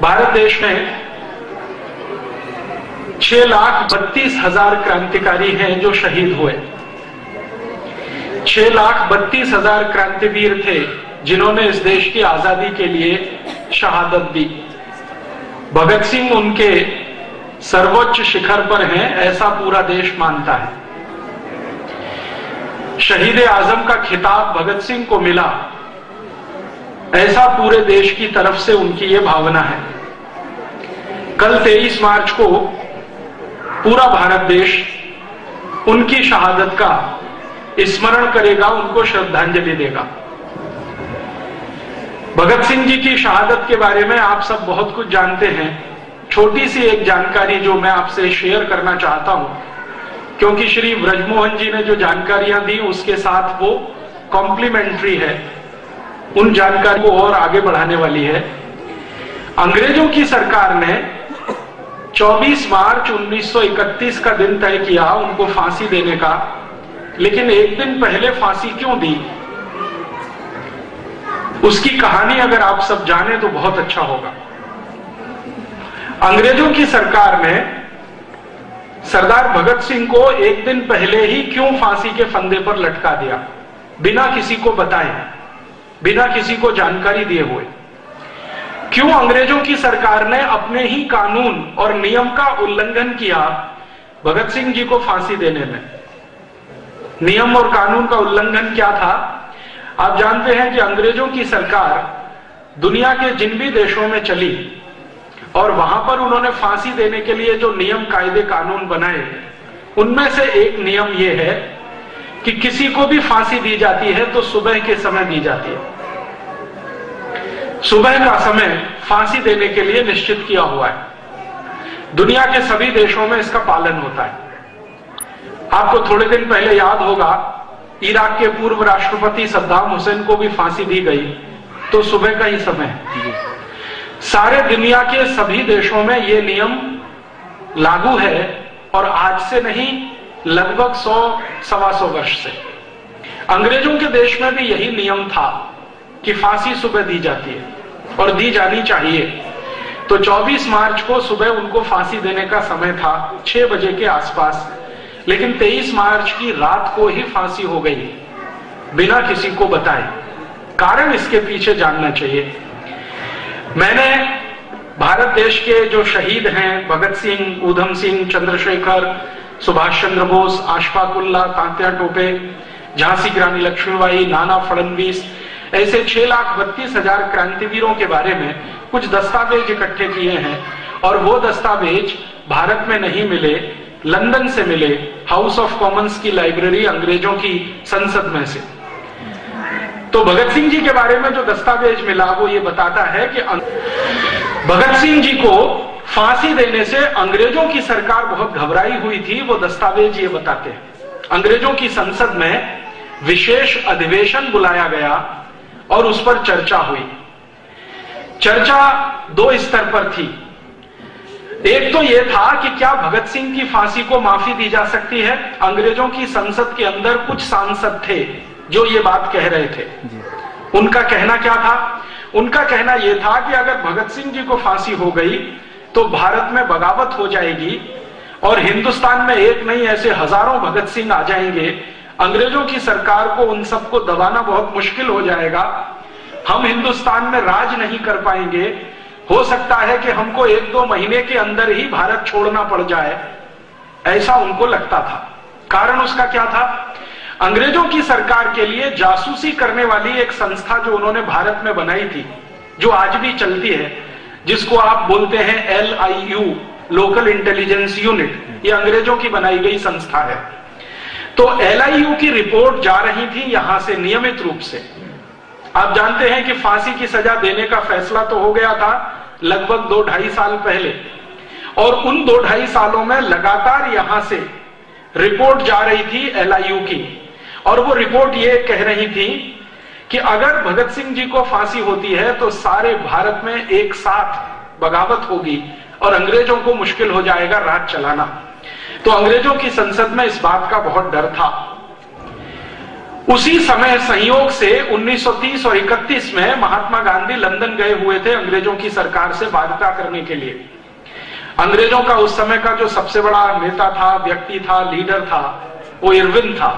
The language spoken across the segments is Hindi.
भारत देश में 6,32,000 क्रांतिकारी हैं जो शहीद हुए। 6,32,000 क्रांतिवीर थे जिन्होंने इस देश की आजादी के लिए शहादत दी। भगत सिंह उनके सर्वोच्च शिखर पर हैं, ऐसा पूरा देश मानता है। शहीद आजम का खिताब भगत सिंह को मिला, ऐसा पूरे देश की तरफ से उनकी ये भावना है। कल 23 मार्च को पूरा भारत देश उनकी शहादत का स्मरण करेगा, उनको श्रद्धांजलि देगा। भगत सिंह जी की शहादत के बारे में आप सब बहुत कुछ जानते हैं। छोटी सी एक जानकारी जो मैं आपसे शेयर करना चाहता हूं, क्योंकि श्री ब्रजमोहन जी ने जो जानकारियां दी उसके साथ वो कॉम्प्लीमेंट्री है, उन जानकारी को और आगे बढ़ाने वाली है। अंग्रेजों की सरकार ने 24 मार्च 1931 का दिन तय किया उनको फांसी देने का, लेकिन एक दिन पहले फांसी क्यों दी, उसकी कहानी अगर आप सब जाने तो बहुत अच्छा होगा। अंग्रेजों की सरकार ने सरदार भगत सिंह को एक दिन पहले ही क्यों फांसी के फंदे पर लटका दिया, बिना किसी को बताए, बिना किसी को जानकारी दिए हुए? क्यों अंग्रेजों की सरकार ने अपने ही कानून और नियम का उल्लंघन किया भगत सिंह जी को फांसी देने में? नियम और कानून का उल्लंघन क्या था? आप जानते हैं कि अंग्रेजों की सरकार दुनिया के जिन भी देशों में चली और वहां पर उन्होंने फांसी देने के लिए जो नियम कायदे कानून बनाए, उनमें से एक नियम यह है कि किसी को भी फांसी दी जाती है तो सुबह के समय दी जाती है। सुबह का समय फांसी देने के लिए निश्चित किया हुआ है। दुनिया के सभी देशों में इसका पालन होता है। आपको थोड़े दिन पहले याद होगा, इराक के पूर्व राष्ट्रपति सद्दाम हुसैन को भी फांसी दी गई, तो सुबह का ही समय है। सारे दुनिया के सभी देशों में यह नियम लागू है, और आज से नहीं, लगभग 100-125 वर्ष से। अंग्रेजों के देश में भी यही नियम था कि फांसी सुबह दी जाती है और दी जानी चाहिए। तो 24 मार्च को सुबह उनको फांसी देने का समय था, 6 बजे के आसपास, लेकिन 23 मार्च की रात को ही फांसी हो गई, बिना किसी को बताए। कारण इसके पीछे जानना चाहिए। मैंने भारत देश के जो शहीद हैं, भगत सिंह, ऊधम सिंह, चंद्रशेखर, सुभाष चंद्र बोस, अशफाक उल्लाह, तात्या टोपे, झांसी की रानी लक्ष्मीबाई, नाना फडणवीस, ऐसे 6,32,000 क्रांतिवीरों के बारे में कुछ दस्तावेज इकट्ठे किए हैं, और वो दस्तावेज भारत में नहीं मिले, लंदन से मिले, हाउस ऑफ कॉमन्स की लाइब्रेरी, अंग्रेजों की संसद में से। तो भगत सिंह जी के बारे में जो दस्तावेज मिला वो ये बताता है कि भगत सिंह जी को फांसी देने से अंग्रेजों की सरकार बहुत घबराई हुई थी। वो दस्तावेज ये बताते हैं, अंग्रेजों की संसद में विशेष अधिवेशन बुलाया गया और उस पर चर्चा हुई। चर्चा 2 स्तर पर थी। एक तो यह था कि क्या भगत सिंह की फांसी को माफी दी जा सकती है। अंग्रेजों की संसद के अंदर कुछ सांसद थे जो ये बात कह रहे थे। उनका कहना क्या था? उनका कहना यह था कि अगर भगत सिंह जी को फांसी हो गई तो भारत में बगावत हो जाएगी और हिंदुस्तान में एक नहीं, ऐसे हजारों भगत सिंह आ जाएंगे। अंग्रेजों की सरकार को उन सबको दबाना बहुत मुश्किल हो जाएगा। हम हिंदुस्तान में राज नहीं कर पाएंगे। हो सकता है कि हमको 1-2 महीने के अंदर ही भारत छोड़ना पड़ जाए, ऐसा उनको लगता था। कारण उसका क्या था? अंग्रेजों की सरकार के लिए जासूसी करने वाली एक संस्था जो उन्होंने भारत में बनाई थी, जो आज भी चलती है, जिसको आप बोलते हैं LIU, लोकल इंटेलिजेंस यूनिट, ये अंग्रेजों की बनाई गई संस्था है। तो LIU की रिपोर्ट जा रही थी यहां से नियमित रूप से। आप जानते हैं कि फांसी की सजा देने का फैसला तो हो गया था लगभग 2-2.5 साल पहले, और उन 2-2.5 सालों में लगातार यहां से रिपोर्ट जा रही थी LIU की, और वो रिपोर्ट ये कह रही थी कि अगर भगत सिंह जी को फांसी होती है तो सारे भारत में एक साथ बगावत होगी और अंग्रेजों को मुश्किल हो जाएगा राज चलाना। तो अंग्रेजों की संसद में इस बात का बहुत डर था। उसी समय संयोग से 1930 और 31 में महात्मा गांधी लंदन गए हुए थे अंग्रेजों की सरकार से वार्ता करने के लिए। अंग्रेजों का उस समय का जो सबसे बड़ा नेता था, व्यक्ति था, लीडर था, वो इरविन था।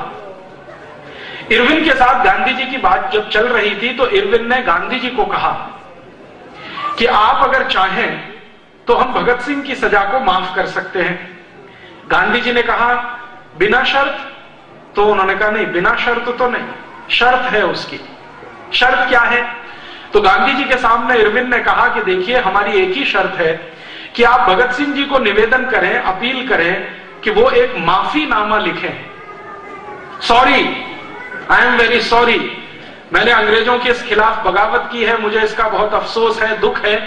इरविन के साथ गांधी जी की बात जब चल रही थी तो इरविन ने गांधी जी को कहा कि आप अगर चाहें तो हम भगत सिंह की सजा को माफ कर सकते हैं। गांधी जी ने कहा बिना शर्त? तो उन्होंने कहा नहीं, बिना शर्त तो नहीं, शर्त है उसकी। शर्त क्या है? तो गांधी जी के सामने इरविन ने कहा कि देखिए, हमारी एक ही शर्त है कि आप भगत सिंह जी को निवेदन करें, अपील करें कि वो एक माफीनामा लिखें। Sorry, I am very sorry, मैंने अंग्रेजों के खिलाफ बगावत की है, मुझे इसका बहुत अफसोस है, दुख है,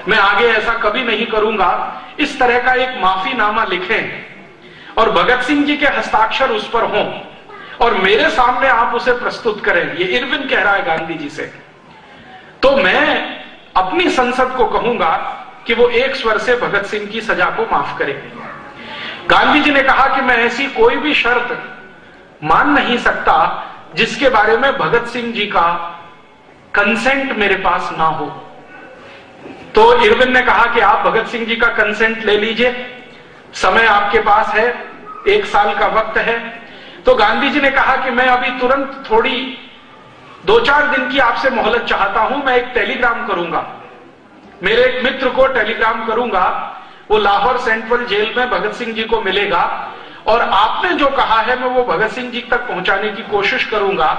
मैं आगे ऐसा कभी नहीं करूंगा। इस तरह का एक माफीनामा लिखें और भगत सिंह जी के हस्ताक्षर उस पर हों और मेरे सामने आप उसे प्रस्तुत करें। ये इरविन कह रहा है गांधी जी से। तो मैं अपनी संसद को कहूंगा कि वो एक स्वर से भगत सिंह की सजा को माफ करे। गांधी जी ने कहा कि मैं ऐसी कोई भी शर्त मान नहीं सकता जिसके बारे में भगत सिंह जी का कंसेंट मेरे पास ना हो। तो इरविन ने कहा कि आप भगत सिंह जी का कंसेंट ले लीजिए, समय आपके पास है, 1 साल का वक्त है। तो गांधी जी ने कहा कि मैं अभी तुरंत थोड़ी 2-4 दिन की आपसे मोहलत चाहता हूं, मैं एक टेलीग्राम करूंगा, मेरे एक मित्र को टेलीग्राम करूंगा, वो लाहौर सेंट्रल जेल में भगत सिंह जी को मिलेगा और आपने जो कहा है मैं वो भगत सिंह जी तक पहुंचाने की कोशिश करूंगा।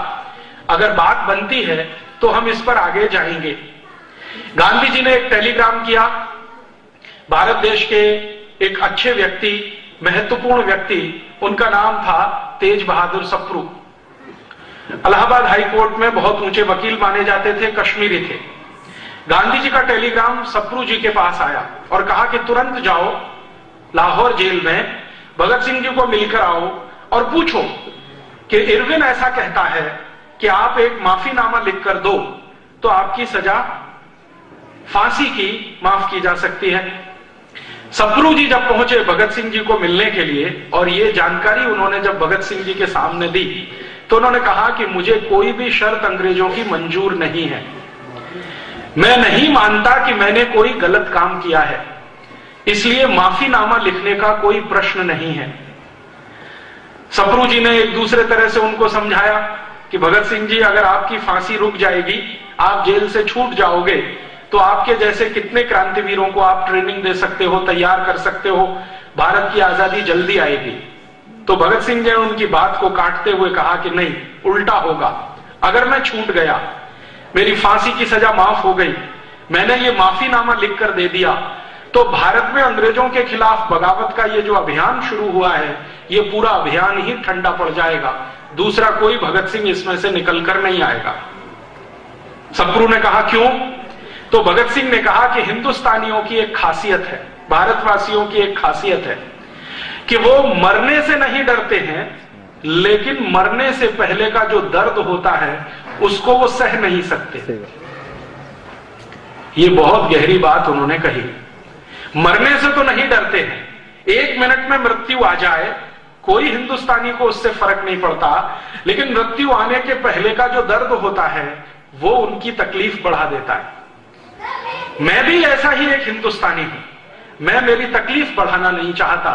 अगर बात बनती है तो हम इस पर आगे जाएंगे। गांधी जी ने एक टेलीग्राम किया। भारत देश के एक अच्छे व्यक्ति, महत्वपूर्ण व्यक्ति, उनका नाम था तेज बहादुर सप्रू। इलाहाबाद हाई कोर्ट में बहुत ऊंचे वकील माने जाते थे, कश्मीरी थे। गांधी जी का टेलीग्राम सप्रू जी के पास आया और कहा कि तुरंत जाओ लाहौर जेल में, भगत सिंह जी को मिलकर आओ और पूछो कि इरविन ऐसा कहता है कि आप एक माफीनामा लिखकर दो तो आपकी सजा फांसी की माफ की जा सकती है। सप्रू जी जब पहुंचे भगत सिंह जी को मिलने के लिए और ये जानकारी उन्होंने जब भगत सिंह जी के सामने दी तो उन्होंने कहा कि मुझे कोई भी शर्त अंग्रेजों की मंजूर नहीं है, मैं नहीं मानता कि मैंने कोई गलत काम किया है, इसलिए माफीनामा लिखने का कोई प्रश्न नहीं है। सप्रू जी ने एक दूसरे तरह से उनको समझाया कि भगत सिंह जी, अगर आपकी फांसी रुक जाएगी, आप जेल से छूट जाओगे, तो आपके जैसे कितने क्रांतिवीरों को आप ट्रेनिंग दे सकते हो, तैयार कर सकते हो, भारत की आजादी जल्दी आएगी। तो भगत सिंह जी ने उनकी बात को काटते हुए कहा कि नहीं, उल्टा होगा। अगर मैं छूट गया, मेरी फांसी की सजा माफ हो गई, मैंने ये माफीनामा लिखकर दे दिया, तो भारत में अंग्रेजों के खिलाफ बगावत का ये जो अभियान शुरू हुआ है, ये पूरा अभियान ही ठंडा पड़ जाएगा, दूसरा कोई भगत सिंह इसमें से निकलकर नहीं आएगा। सप्रू ने कहा क्यों? तो भगत सिंह ने कहा कि हिंदुस्तानियों की एक खासियत है, भारतवासियों की एक खासियत है कि वो मरने से नहीं डरते हैं, लेकिन मरने से पहले का जो दर्द होता है उसको वो सह नहीं सकते। ये बहुत गहरी बात उन्होंने कही। मरने से तो नहीं डरते हैं, 1 मिनट में मृत्यु आ जाए कोई हिंदुस्तानी को उससे फर्क नहीं पड़ता, लेकिन मृत्यु आने के पहले का जो दर्द होता है वो उनकी तकलीफ बढ़ा देता है। मैं भी ऐसा ही एक हिंदुस्तानी हूं, मैं मेरी तकलीफ बढ़ाना नहीं चाहता,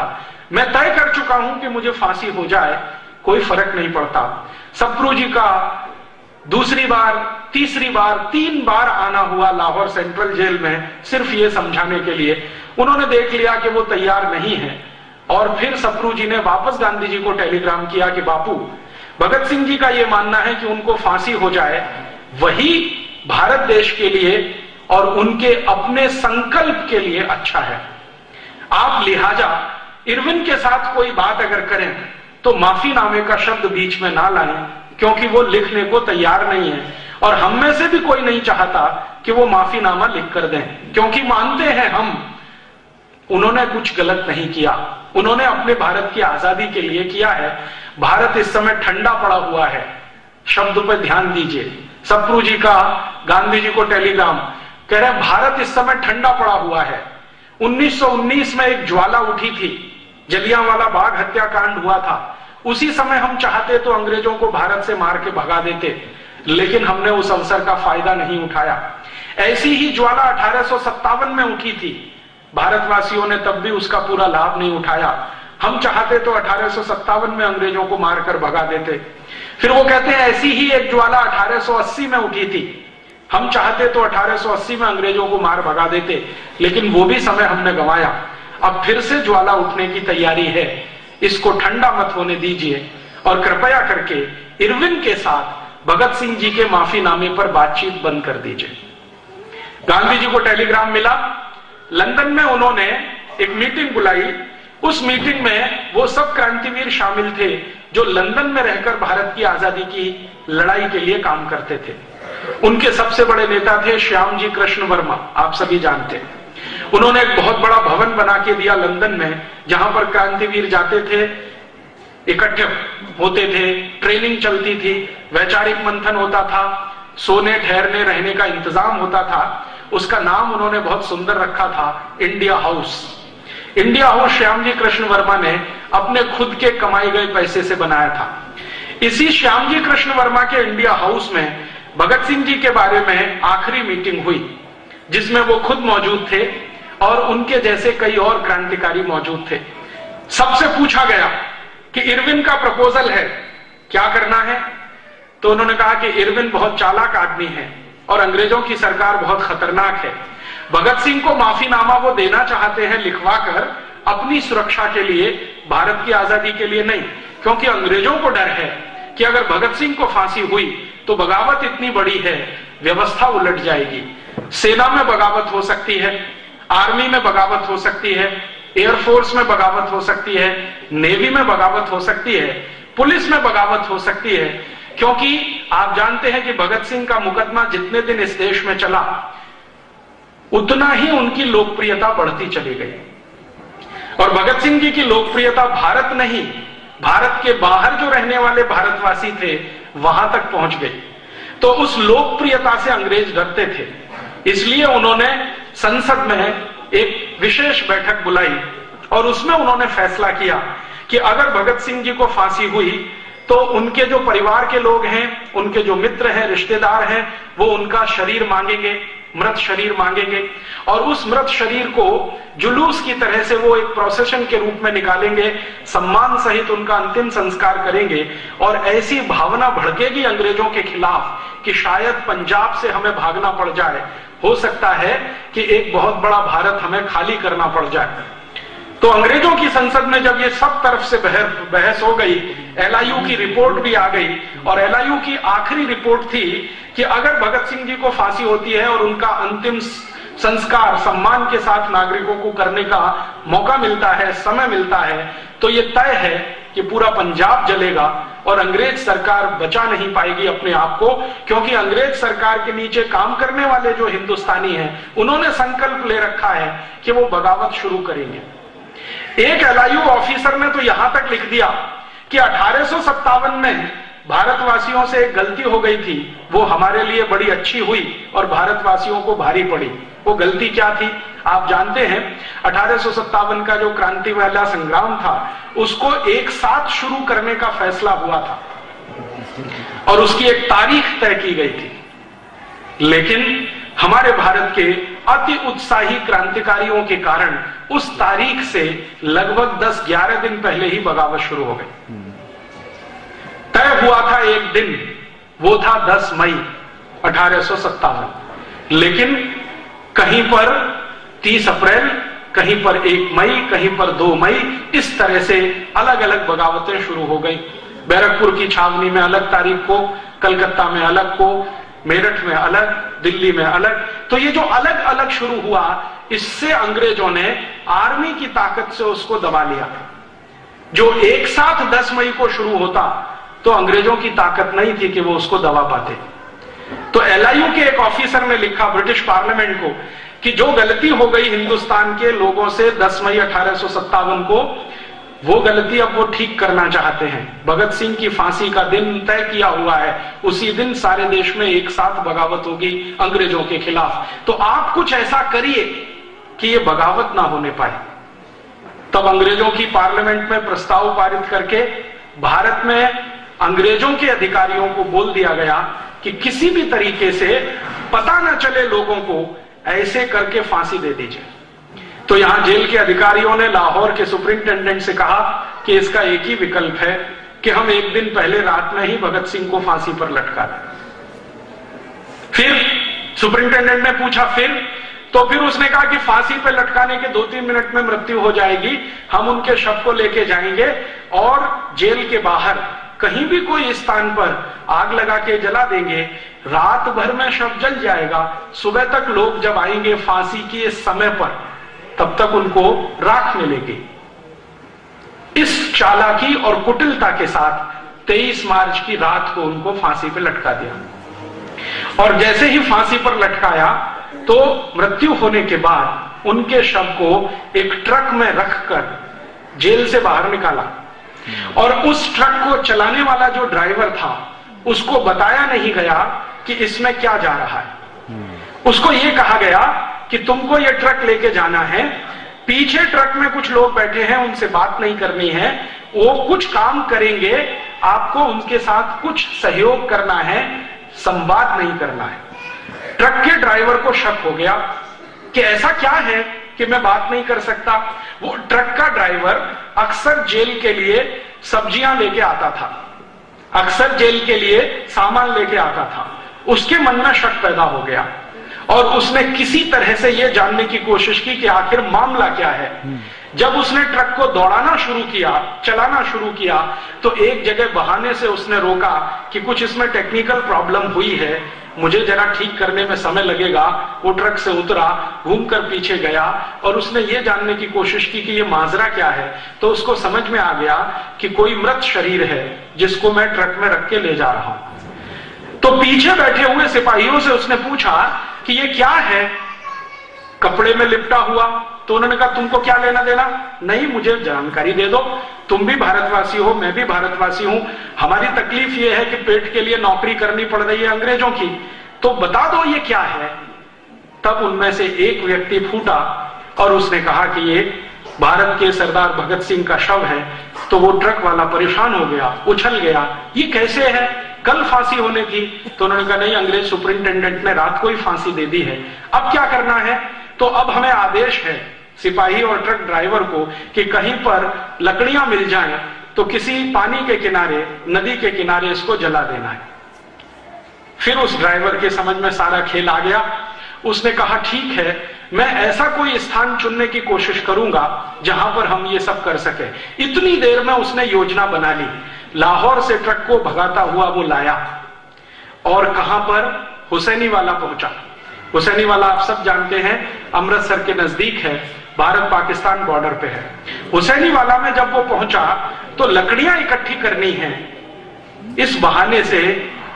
मैं तय कर चुका हूं कि मुझे फांसी हो जाए, कोई फर्क नहीं पड़ता। सप्रू जी का दूसरी बार, तीसरी बार, 3 बार आना हुआ लाहौर सेंट्रल जेल में सिर्फ ये समझाने के लिए। उन्होंने देख लिया कि वो तैयार नहीं है और फिर सप्रू जी ने वापस गांधी जी को टेलीग्राम किया कि बापू, भगत सिंह जी का ये मानना है कि उनको फांसी हो जाए, वही भारत देश के लिए और उनके अपने संकल्प के लिए अच्छा है। आप लिहाजा इरविन के साथ कोई बात अगर करें तो माफीनामे का शब्द बीच में ना लाएं, क्योंकि वो लिखने को तैयार नहीं है और हम में से भी कोई नहीं चाहता कि वो माफीनामा लिख कर दें, क्योंकि मानते हैं हम उन्होंने कुछ गलत नहीं किया, उन्होंने अपने भारत की आजादी के लिए किया है। भारत इस समय ठंडा पड़ा हुआ है, शब्द पर ध्यान दीजिए। सप्रू जी का गांधी जी को टेलीग्राम, कह रहे भारत इस समय ठंडा पड़ा हुआ है। 1919 में एक ज्वाला उठी थी, जलियांवाला बाग हत्याकांड हुआ था, उसी समय हम चाहते तो अंग्रेजों को भारत से मार के भगा देते, लेकिन हमने उस अवसर का फायदा नहीं उठाया। ऐसी ही ज्वाला 1857 में उठी थी, भारतवासियों ने तब भी उसका पूरा लाभ नहीं उठाया। हम चाहते तो 1857 में अंग्रेजों को मारकर भगा देते। फिर वो कहते हैं ऐसी ही एक ज्वाला 1880 में उठी थी, हम चाहते तो 1880 में अंग्रेजों को मार भगा देते, लेकिन वो भी समय हमने गंवाया। अब फिर से ज्वाला उठने की तैयारी है, इसको ठंडा मत होने दीजिए और कृपया करके इरविन के साथ भगत सिंह जी के माफीनामे पर बातचीत बंद कर दीजिए। गांधी जी को टेलीग्राम मिला, लंदन में उन्होंने एक मीटिंग बुलाई। उस मीटिंग में वो सब क्रांतिवीर शामिल थे जो लंदन में रहकर भारत की आजादी की लड़ाई के लिए काम करते थे। उनके सबसे बड़े नेता थे श्याम जी कृष्ण वर्मा, आप सभी जानते हैं। उन्होंने एक बहुत बड़ा भवन बना के दिया लंदन में, जहां पर क्रांतिवीर जाते थे, इकट्ठे होते थे, ट्रेनिंग चलती थी, वैचारिक मंथन होता था, सोने ठहरने रहने का इंतजाम होता था। उसका नाम उन्होंने बहुत सुंदर रखा था, India House. India House Shyam ji Krishna Varma ने अपने खुद के कमाए गए पैसे से बनाया था। इसी श्याम जी कृष्ण वर्मा के इंडिया हाउस में भगत सिंह जी के बारे में आखिरी मीटिंग हुई, जिसमें वो खुद मौजूद थे और उनके जैसे कई और क्रांतिकारी मौजूद थे। सबसे पूछा गया कि इरविन का प्रपोजल है, क्या करना है? तो उन्होंने कहा कि इरविन बहुत चालाक आदमी है और अंग्रेजों की सरकार बहुत खतरनाक है। भगत सिंह को माफीनामा वो देना चाहते हैं लिखवाकर, अपनी सुरक्षा के लिए, भारत की आजादी के लिए नहीं, क्योंकि अंग्रेजों को डर है कि अगर भगत सिंह को फांसी हुई तो बगावत इतनी बड़ी है, व्यवस्था उलट जाएगी। सेना में बगावत हो सकती है, आर्मी में बगावत हो सकती है, एयरफोर्स में बगावत हो सकती है, नेवी में बगावत हो सकती है, पुलिस में बगावत हो सकती है, क्योंकि आप जानते हैं कि भगत सिंह का मुकदमा जितने दिन इस देश में चला, उतना ही उनकी लोकप्रियता बढ़ती चली गई। और भगत सिंह जी की लोकप्रियता भारत नहीं, भारत के बाहर जो रहने वाले भारतवासी थे वहां तक पहुंच गई। तो उस लोकप्रियता से अंग्रेज डरते थे, इसलिए उन्होंने संसद में एक विशेष बैठक बुलाई और उसमें उन्होंने फैसला किया कि अगर भगत सिंह जी को फांसी हुई तो उनके जो परिवार के लोग हैं, उनके जो मित्र हैं, रिश्तेदार हैं, वो उनका शरीर मांगेंगे, मृत शरीर मांगेंगे और उस मृत शरीर को जुलूस की तरह से वो एक प्रोसेशन के रूप में निकालेंगे, सम्मान सहित उनका अंतिम संस्कार करेंगे। और ऐसी भावना भड़केगी अंग्रेजों के खिलाफ कि शायद पंजाब से हमें भागना पड़ जाए, हो सकता है कि एक बहुत बड़ा भारत हमें खाली करना पड़ जाए। तो अंग्रेजों की संसद में जब ये सब तरफ से बहस हो गई, एलआईयू की रिपोर्ट भी आ गई और एलआईयू की आखिरी रिपोर्ट थी कि अगर भगत सिंह जी को फांसी होती है और उनका अंतिम संस्कार सम्मान के साथ नागरिकों को करने का मौका मिलता है, समय मिलता है, तो ये तय है कि पूरा पंजाब जलेगा और अंग्रेज सरकार बचा नहीं पाएगी अपने आप को, क्योंकि अंग्रेज सरकार के नीचे काम करने वाले जो हिंदुस्तानी हैं, उन्होंने संकल्प ले रखा है कि वो बगावत शुरू करेंगे। एक एलआईयू ऑफिसर ने तो यहां तक लिख दिया कि 1857 में भारतवासियों से एक गलती हो गई थी, वो हमारे लिए बड़ी अच्छी हुई और भारतवासियों को भारी पड़ी। वो गलती क्या थी आप जानते हैं? 1857 का जो क्रांति वाला संग्राम था, उसको एक साथ शुरू करने का फैसला हुआ था और उसकी एक तारीख तय की गई थी, लेकिन हमारे भारत के अति उत्साही क्रांतिकारियों के कारण उस तारीख से लगभग 10-11 दिन पहले ही बगावत शुरू हो गई। तय हुआ था एक दिन, वो था 10 मई 1857, लेकिन कहीं पर 30 अप्रैल, कहीं पर 1 मई, कहीं पर 2 मई, इस तरह से अलग अलग बगावतें शुरू हो गई। बैरकपुर की छावनी में अलग तारीख को, कलकत्ता में अलग को, मेरठ में अलग, दिल्ली में अलग। तो ये जो अलग अलग शुरू हुआ, इससे अंग्रेजों ने आर्मी की ताकत से उसको दबा लिया। जो एक साथ 10 मई को शुरू होता तो अंग्रेजों की ताकत नहीं थी कि वो उसको दबा पाते। तो एलआईयू के एक ऑफिसर ने लिखा ब्रिटिश पार्लियामेंट को कि जो गलती हो गई हिंदुस्तान के लोगों से 10 मई 1857 को, वो गलती अब वो ठीक करना चाहते हैं। भगत सिंह की फांसी का दिन तय किया हुआ है, उसी दिन सारे देश में एक साथ बगावत होगी अंग्रेजों के खिलाफ। तो आप कुछ ऐसा करिए कि ये बगावत ना होने पाए। तब अंग्रेजों की पार्लियामेंट में प्रस्ताव पारित करके भारत में अंग्रेजों के अधिकारियों को बोल दिया गया कि किसी भी तरीके से पता न चले लोगों को, ऐसे करके फांसी दे दीजिए। तो यहां जेल के अधिकारियों ने लाहौर के सुपरिंटेंडेंट से कहा कि इसका एक ही विकल्प है कि हम एक दिन पहले रात में ही भगत सिंह को फांसी पर लटका दें। फिर सुपरिंटेंडेंट ने पूछा फिर उसने कहा कि फांसी पर लटकाने के 2-3 मिनट में मृत्यु हो जाएगी, हम उनके शव को लेके जाएंगे और जेल के बाहर कहीं भी कोई स्थान पर आग लगा के जला देंगे, रात भर में शव जल जाएगा, सुबह तक लोग जब आएंगे फांसी के समय पर तब तक उनको राख मिलेगी। इस चालाकी और कुटिलता के साथ 23 मार्च की रात को उनको फांसी पर लटका दिया और जैसे ही फांसी पर लटकाया तो मृत्यु होने के बाद उनके शव को एक ट्रक में रखकर जेल से बाहर निकाला और उस ट्रक को चलाने वाला जो ड्राइवर था उसको बताया नहीं गया कि इसमें क्या जा रहा है। उसको यह कहा गया कि तुमको ये ट्रक लेके जाना है, पीछे ट्रक में कुछ लोग बैठे हैं, उनसे बात नहीं करनी है, वो कुछ काम करेंगे, आपको उनके साथ कुछ सहयोग करना है, संवाद नहीं करना है। ट्रक के ड्राइवर को शक हो गया कि ऐसा क्या है कि मैं बात नहीं कर सकता। वो ट्रक का ड्राइवर अक्सर जेल के लिए सब्जियां लेके आता था, अक्सर जेल के लिए सामान लेके आता था। उसके मन में शक पैदा हो गया और उसने किसी तरह से यह जानने की कोशिश की कि आखिर मामला क्या है। जब उसने ट्रक को दौड़ाना शुरू किया, चलाना शुरू किया, तो एक जगह बहाने से उसने रोका कि कुछ इसमें टेक्निकल प्रॉब्लम हुई है, मुझे जरा ठीक करने में समय लगेगा। वो ट्रक से उतरा, घूमकर पीछे गया और उसने ये जानने की कोशिश की कि ये माजरा क्या है। तो उसको समझ में आ गया कि कोई मृत शरीर है जिसको मैं ट्रक में रख के ले जा रहा हूं। तो पीछे बैठे हुए सिपाहियों से उसने पूछा कि ये क्या है, कपड़े में लिपटा हुआ। तो उन्होंने कहा तुमको क्या लेना देना, नहीं मुझे जानकारी दे दो, तुम भी भारतवासी हो, मैं भी भारतवासी हूं, हमारी तकलीफ ये है कि पेट के लिए नौकरी करनी पड़ रही है अंग्रेजों की, तो बता दो ये क्या है। तब उनमें से एक व्यक्ति फूटा और उसने कहा कि ये भारत के सरदार भगत सिंह का शव है। तो वो ट्रक वाला परेशान हो गया, उछल गया, ये कैसे है, कल फांसी होने थी। तो उन्होंने कहा नहीं, अंग्रेज सुपरिंटेंडेंट ने रात को ही फांसी दे दी है, अब क्या करना है। तो अब हमें आदेश है सिपाही और ट्रक ड्राइवर को कि कहीं पर लकड़ियां मिल जाएं तो किसी पानी के किनारे, नदी के किनारे इसको जला देना है। फिर उस ड्राइवर के समझ में सारा खेल आ गया। उसने कहा ठीक है, मैं ऐसा कोई स्थान चुनने की कोशिश करूंगा जहां पर हम ये सब कर सके। इतनी देर में उसने योजना बना ली। लाहौर से ट्रक को भगाता हुआ वो लाया और कहां पर, हुसैनी वाला पहुंचा। हुसैनी वाला आप सब जानते हैं, अमृतसर के नजदीक है, भारत पाकिस्तान बॉर्डर पे है। हुसैनी वाला में जब वो पहुंचा तो लकड़ियां इकट्ठी करनी है, इस बहाने से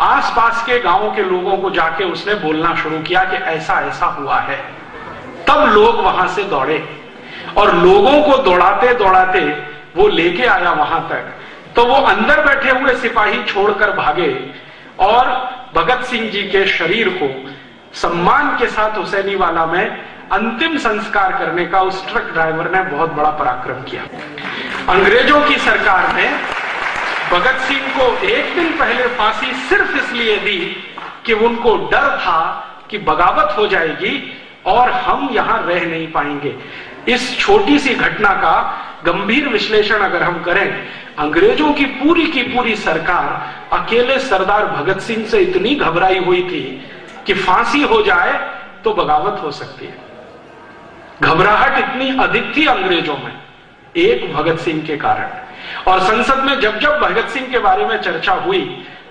आसपास के गांवों के लोगों को जाके उसने बोलना शुरू किया कि ऐसा ऐसा हुआ है। तब लोग वहां से दौड़े और लोगों को दौड़ाते दौड़ाते वो लेके आया वहां तक। तो वो अंदर बैठे हुए सिपाही छोड़कर भागे और भगत सिंह जी के शरीर को सम्मान के साथ हुसैनी वाला में अंतिम संस्कार करने का उस ट्रक ड्राइवर ने बहुत बड़ा पराक्रम किया। अंग्रेजों की सरकार ने भगत सिंह को एक दिन पहले फांसी सिर्फ इसलिए दी कि उनको डर था कि बगावत हो जाएगी और हम यहां रह नहीं पाएंगे। इस छोटी सी घटना का गंभीर विश्लेषण अगर हम करें, अंग्रेजों की पूरी सरकार अकेले सरदार भगत सिंह से इतनी घबराई हुई थी कि फांसी हो जाए तो बगावत हो सकती है। घबराहट इतनी अधिक थी अंग्रेजों में एक भगत सिंह के कारण। और संसद में जब जब भगत सिंह के बारे में चर्चा हुई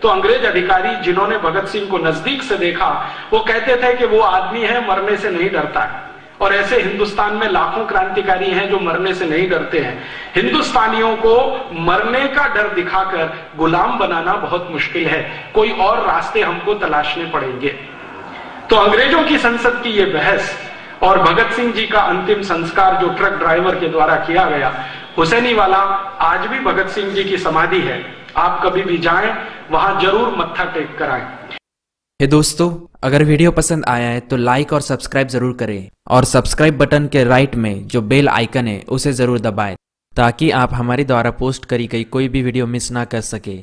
तो अंग्रेज अधिकारी जिन्होंने भगत सिंह को नजदीक से देखा वो कहते थे कि वो आदमी है, मरने से नहीं डरता है। और ऐसे हिंदुस्तान में लाखों क्रांतिकारी हैं जो मरने से नहीं डरते हैं। हिंदुस्तानियों को मरने का डर दिखाकर गुलाम बनाना बहुत मुश्किल है, कोई और रास्ते हमको तलाशने पड़ेंगे। तो अंग्रेजों की संसद की यह बहस और भगत सिंह जी का अंतिम संस्कार जो ट्रक ड्राइवर के द्वारा किया गया, हुसैनी वाला आज भी भगत सिंह जी की समाधि है, आप कभी भी जाएं वहां जरूर मत्था टेक कर आएं। हे दोस्तों, अगर वीडियो पसंद आया है तो लाइक और सब्सक्राइब जरूर करें और सब्सक्राइब बटन के राइट में जो बेल आइकन है उसे जरूर दबाएं ताकि आप हमारे द्वारा पोस्ट करी गई कोई भी वीडियो मिस ना कर सके।